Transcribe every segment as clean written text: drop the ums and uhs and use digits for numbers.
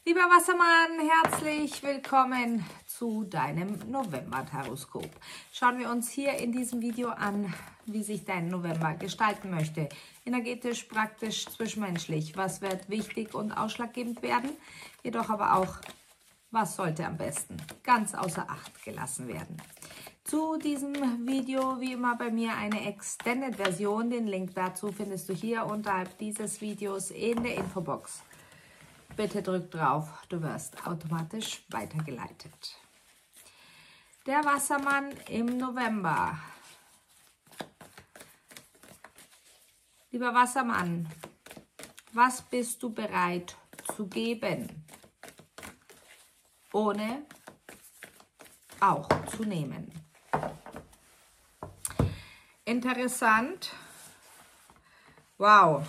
Lieber Wassermann, herzlich willkommen zu deinem November-Taroskop. Schauen wir uns hier in diesem Video an, wie sich dein November gestalten möchte. Energetisch, praktisch, zwischenmenschlich. Was wird wichtig und ausschlaggebend werden? Jedoch aber auch, was sollte am besten ganz außer Acht gelassen werden? Zu diesem Video wie immer bei mir eine Extended-Version. Den Link dazu findest du hier unterhalb dieses Videos in der Infobox. Bitte drück drauf, du wirst automatisch weitergeleitet. Der Wassermann im November. Lieber Wassermann, was bist du bereit zu geben, ohne auch zu nehmen? Interessant. Wow.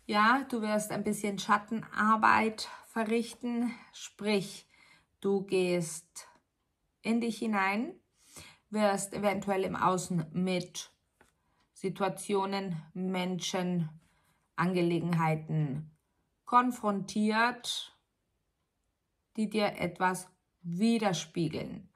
Ja, du wirst ein bisschen Schattenarbeit verrichten, sprich, du gehst in dich hinein, wirst eventuell im Außen mit Situationen, Menschen, Angelegenheiten konfrontiert, die dir etwas widerspiegeln.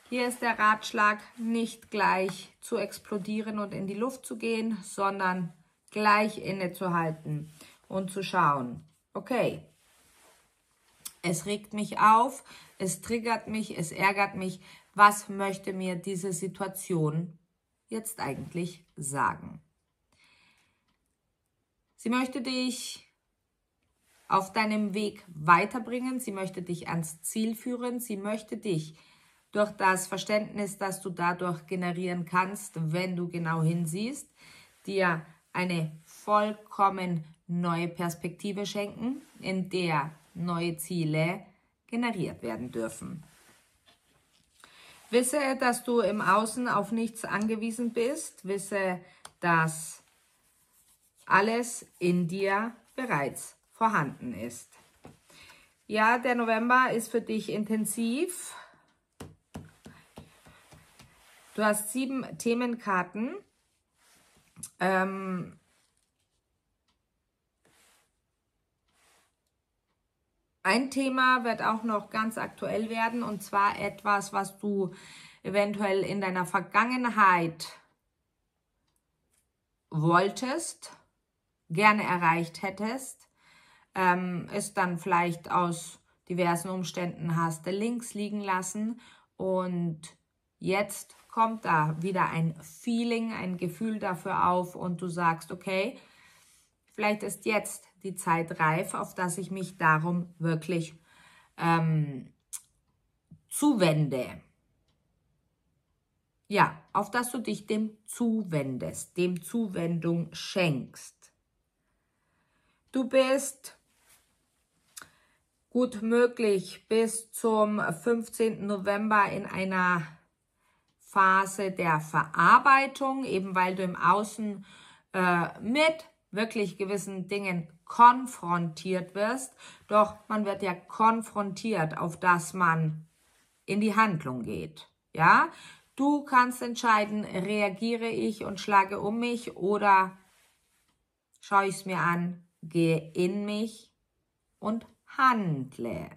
Hier ist der Ratschlag, nicht gleich zu explodieren und in die Luft zu gehen, sondern gleich innezuhalten und zu schauen, okay, es regt mich auf, es triggert mich, es ärgert mich, was möchte mir diese Situation jetzt eigentlich sagen? Sie möchte dich auf deinem Weg weiterbringen, sie möchte dich ans Ziel führen, sie möchte dich durch das Verständnis, das du dadurch generieren kannst, wenn du genau hinsiehst, dir eine vollkommen neue Perspektive schenken, in der neue Ziele generiert werden dürfen. Wisse, dass du im Außen auf nichts angewiesen bist. Wisse, dass alles in dir bereits vorhanden ist. Ja, der November ist für dich intensiv. Du hast 7 Themenkarten. Ein Thema wird auch noch ganz aktuell werden, und zwar etwas, was du eventuell in deiner Vergangenheit wolltest, gerne erreicht hättest, es dann vielleicht aus diversen Umständen hast links liegen lassen, und jetzt kommt da wieder ein Feeling, ein Gefühl dafür auf und du sagst, okay, vielleicht ist jetzt die Zeit reif, auf dass ich mich darum wirklich zuwende. Ja, auf dass du dich dem zuwendest, dem Zuwendung schenkst. Du bist gut möglich bis zum 15. November in einer Phase der Verarbeitung, eben weil du im Außen mit wirklich gewissen Dingen konfrontiert wirst. Doch man wird ja konfrontiert, auf dass man in die Handlung geht. Ja, du kannst entscheiden, reagiere ich und schlage um mich oder schaue ich es mir an, gehe in mich und handle.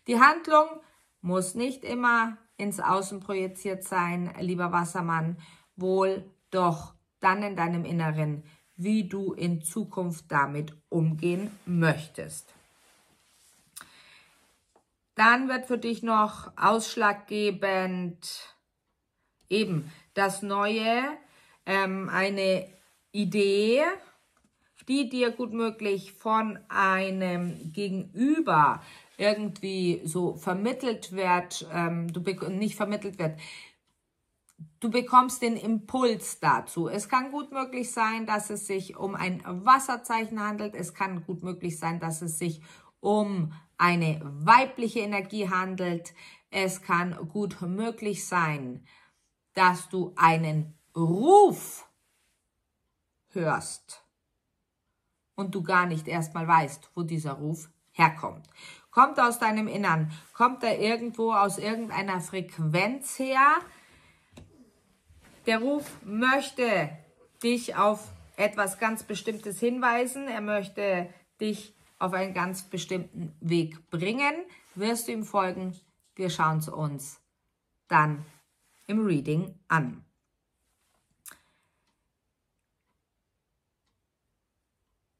Die Handlung muss nicht immer ins Außen projiziert sein, lieber Wassermann, wohl doch dann in deinem Inneren, wie du in Zukunft damit umgehen möchtest. Dann wird für dich noch ausschlaggebend eben das Neue, eine Idee, die dir gut möglich von einem Gegenüber irgendwie so vermittelt wird, nicht vermittelt wird, du bekommst den Impuls dazu. Es kann gut möglich sein, dass es sich um ein Wasserzeichen handelt. Es kann gut möglich sein, dass es sich um eine weibliche Energie handelt. Es kann gut möglich sein, dass du einen Ruf hörst und du gar nicht erstmal weißt, wo dieser Ruf herkommt. Kommt er aus deinem Innern? Kommt er irgendwo aus irgendeiner Frequenz her? Der Ruf möchte dich auf etwas ganz Bestimmtes hinweisen. Er möchte dich auf einen ganz bestimmten Weg bringen. Wirst du ihm folgen? Wir schauen es uns dann im Reading an.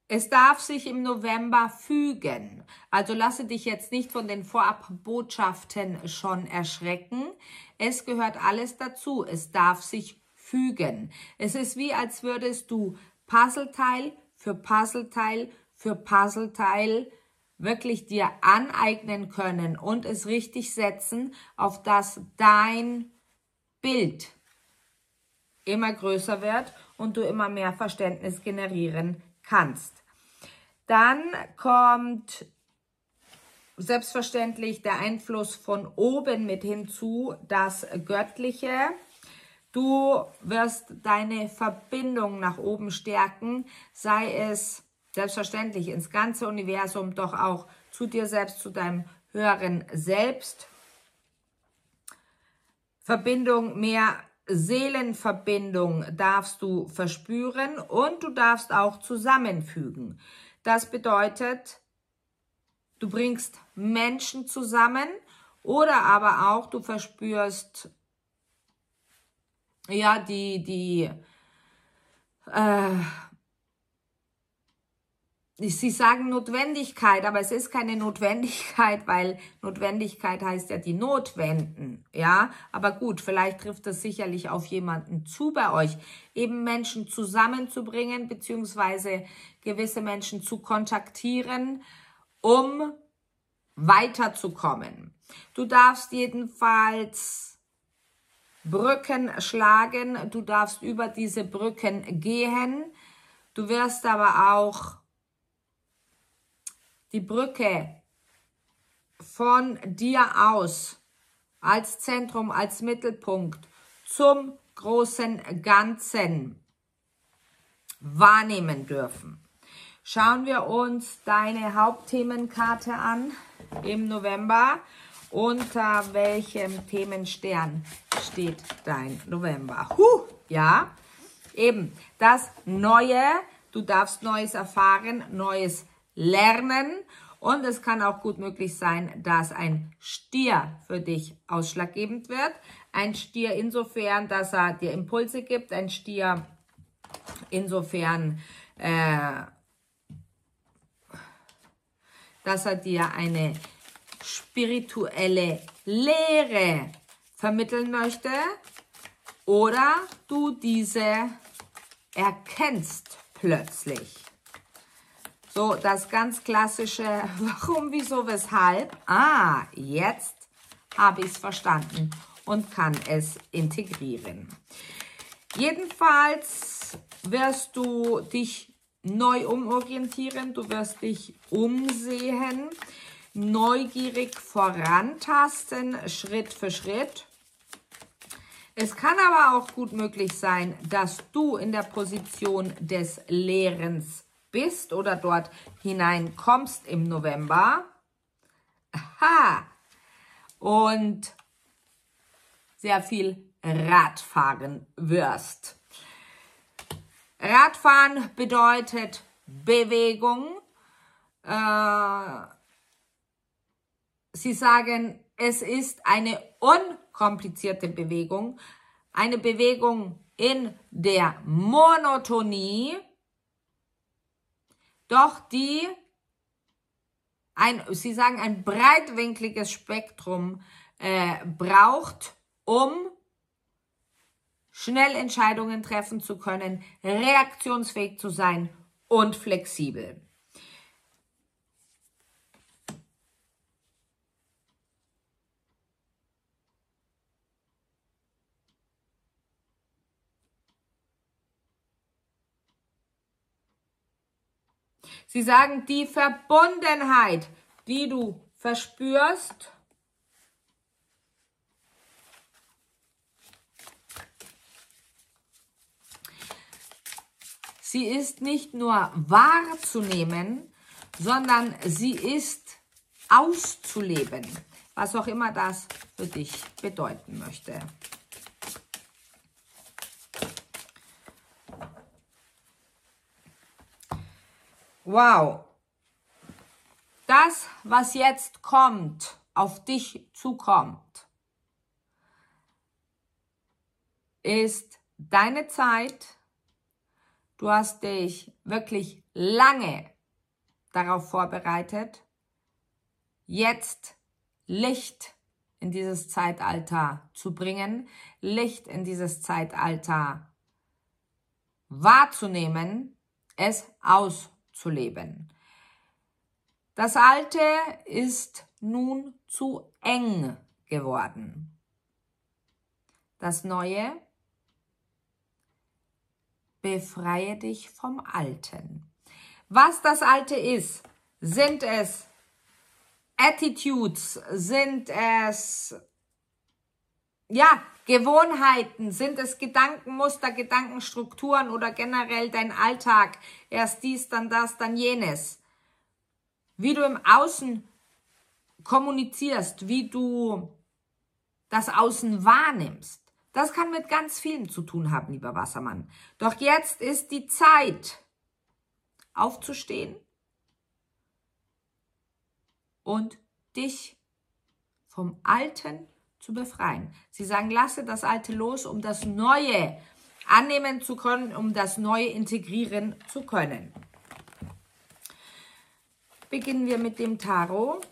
Es darf sich im November fügen. Also lasse dich jetzt nicht von den Vorabbotschaften schon erschrecken. Es gehört alles dazu. Es darf sich fügen. Es ist wie, als würdest du Puzzleteil für Puzzleteil für Puzzleteil wirklich dir aneignen können und es richtig setzen, auf das dein Bild immer größer wird und du immer mehr Verständnis generieren kannst. Dann kommt selbstverständlich der Einfluss von oben mit hinzu, das Göttliche. Du wirst deine Verbindung nach oben stärken, sei es selbstverständlich ins ganze Universum, doch auch zu dir selbst, zu deinem höheren Selbst. Verbindung, mehr Seelenverbindung darfst du verspüren und du darfst auch zusammenfügen. Das bedeutet, du bringst Menschen zusammen oder aber auch du verspürst ja Sie sagen Notwendigkeit, aber es ist keine Notwendigkeit, weil Notwendigkeit heißt ja die Notwenden, ja. Aber gut, vielleicht trifft das sicherlich auf jemanden zu bei euch, eben Menschen zusammenzubringen, beziehungsweise gewisse Menschen zu kontaktieren, um weiterzukommen. Du darfst jedenfalls Brücken schlagen, du darfst über diese Brücken gehen, du wirst aber auch die Brücke von dir aus als Zentrum, als Mittelpunkt zum großen Ganzen wahrnehmen dürfen. Schauen wir uns deine Hauptthemenkarte an im November. Unter welchem Themenstern steht dein November? Ja, eben das Neue. Du darfst Neues erfahren, Neues lernen und es kann auch gut möglich sein, dass ein Stier für dich ausschlaggebend wird. Ein Stier insofern, dass er dir Impulse gibt, ein Stier insofern, dass er dir eine spirituelle Lehre vermitteln möchte oder du diese erkennst plötzlich. So, das ganz klassische, warum, wieso, weshalb. Jetzt habe ich es verstanden und kann es integrieren. Jedenfalls wirst du dich neu umorientieren, du wirst dich umsehen, neugierig vorantasten, Schritt für Schritt. Es kann aber auch gut möglich sein, dass du in der Position des Lehrens bist oder dort hineinkommst im November. Und sehr viel Radfahren wirst. Radfahren bedeutet Bewegung. Sie sagen, es ist eine unkomplizierte Bewegung, eine Bewegung in der Monotonie, doch die, Sie sagen, ein breitwinkliges Spektrum braucht, um schnell Entscheidungen treffen zu können, reaktionsfähig zu sein und flexibel. Sie sagen, die Verbundenheit, die du verspürst, sie ist nicht nur wahrzunehmen, sondern sie ist auszuleben, was auch immer das für dich bedeuten möchte. Wow, Das, was jetzt kommt, auf dich zukommt, ist deine Zeit. Du hast dich wirklich lange darauf vorbereitet, jetzt Licht in dieses Zeitalter zu bringen, Licht in dieses Zeitalter wahrzunehmen, es auszuleben. Das Alte ist nun zu eng geworden. Das Neue, befreie dich vom Alten. Was das Alte ist, sind es Attitudes, sind es Gewohnheiten, sind es Gedankenmuster, Gedankenstrukturen oder generell dein Alltag, erst dies, dann das, dann jenes. Wie du im Außen kommunizierst, wie du das Außen wahrnimmst. Das kann mit ganz vielen zu tun haben, lieber Wassermann. Doch jetzt ist die Zeit, aufzustehen und dich vom Alten zu befreien. Sie sagen, lasse das Alte los, um das Neue annehmen zu können, um das Neue integrieren zu können. Beginnen wir mit dem Tarot.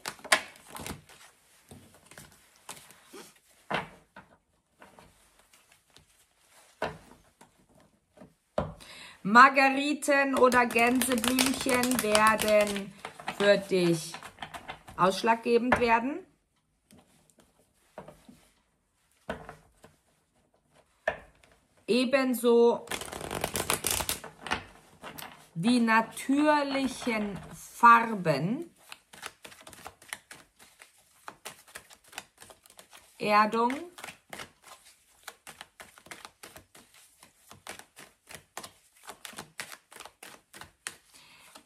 Margeriten oder Gänseblümchen werden für dich ausschlaggebend werden. Ebenso die natürlichen Farben, Erdung,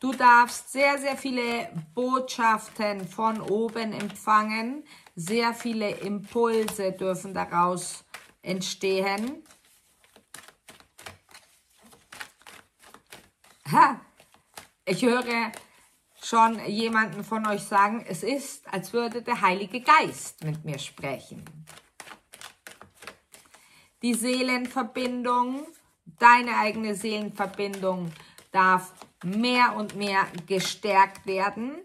du darfst sehr, sehr viele Botschaften von oben empfangen. Sehr viele Impulse dürfen daraus entstehen. Ich höre schon jemanden von euch sagen, es ist, als würde der Heilige Geist mit mir sprechen. Die Seelenverbindung, deine eigene Seelenverbindung darf mehr und mehr gestärkt werden.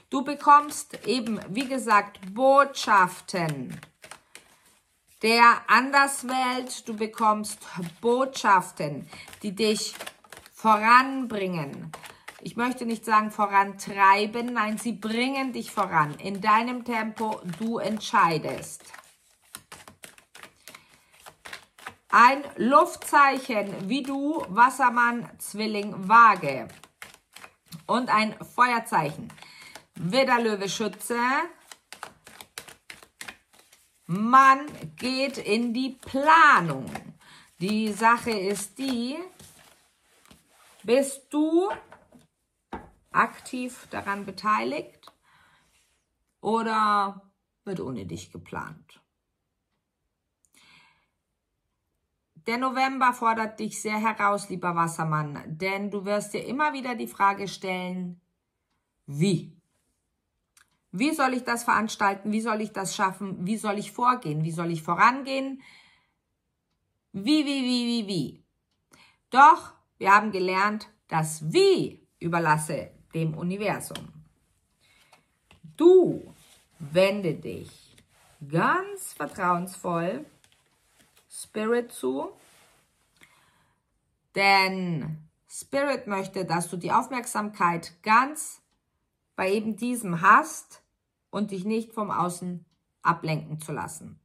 Du bekommst eben, wie gesagt, Botschaften der Anderswelt. Du bekommst Botschaften, die dich voranbringen. Ich möchte nicht sagen vorantreiben, nein, sie bringen dich voran. In deinem Tempo, du entscheidest. Ein Luftzeichen wie du, Wassermann, Zwilling, Waage. Und ein Feuerzeichen, Widder, Löwe, Schütze. Man geht in die Planung. Die Sache ist die, bist du aktiv daran beteiligt oder wird ohne dich geplant? Der November fordert dich sehr heraus, lieber Wassermann, denn du wirst dir immer wieder die Frage stellen, wie? Wie soll ich das veranstalten? Wie soll ich das schaffen? Wie soll ich vorgehen? Wie soll ich vorangehen? Wie? Doch, wir haben gelernt, das Wie überlasse dem Universum. Du wende dich ganz vertrauensvoll Spirit zu, denn Spirit möchte, dass du die Aufmerksamkeit ganz bei eben diesem hast und dich nicht vom Außen ablenken zu lassen.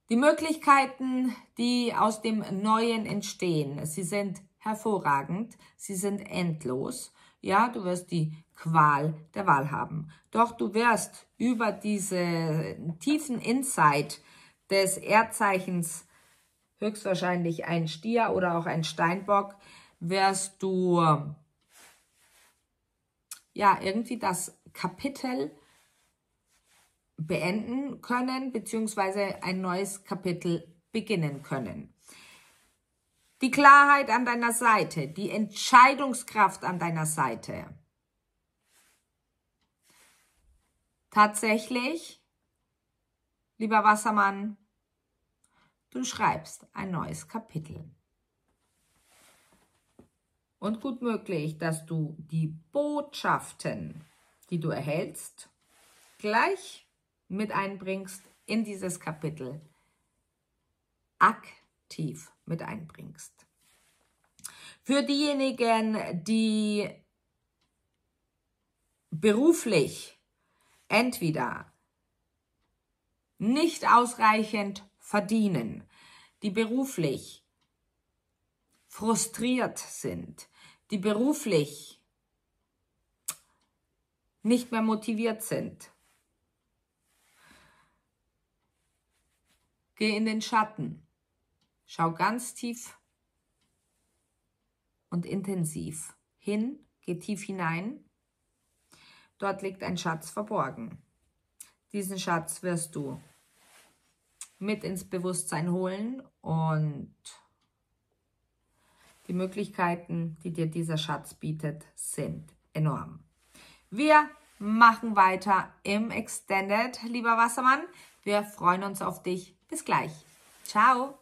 Die Möglichkeiten, die aus dem Neuen entstehen, sie sind hervorragend, sie sind endlos. Ja, du wirst die Qual der Wahl haben. Doch du wirst über diese tiefen Insight des Erdzeichens, höchstwahrscheinlich ein Stier oder auch ein Steinbock, wirst du ja irgendwie das Kapitel beenden können, beziehungsweise ein neues Kapitel beginnen können. Die Klarheit an deiner Seite, die Entscheidungskraft an deiner Seite, Tatsächlich, lieber Wassermann, du schreibst ein neues Kapitel. Und gut möglich, dass du die Botschaften, die du erhältst, gleich mit einbringst in dieses Kapitel, aktiv mit einbringst. Für diejenigen, die beruflich entweder nicht ausreichend verdienen, die beruflich frustriert sind, die beruflich nicht mehr motiviert sind. Geh in den Schatten, schau ganz tief und intensiv hin, geh tief hinein. Dort liegt ein Schatz verborgen. Diesen Schatz wirst du mit ins Bewusstsein holen und die Möglichkeiten, die dir dieser Schatz bietet, sind enorm. Wir machen weiter im Extended, lieber Wassermann. Wir freuen uns auf dich. Bis gleich. Ciao.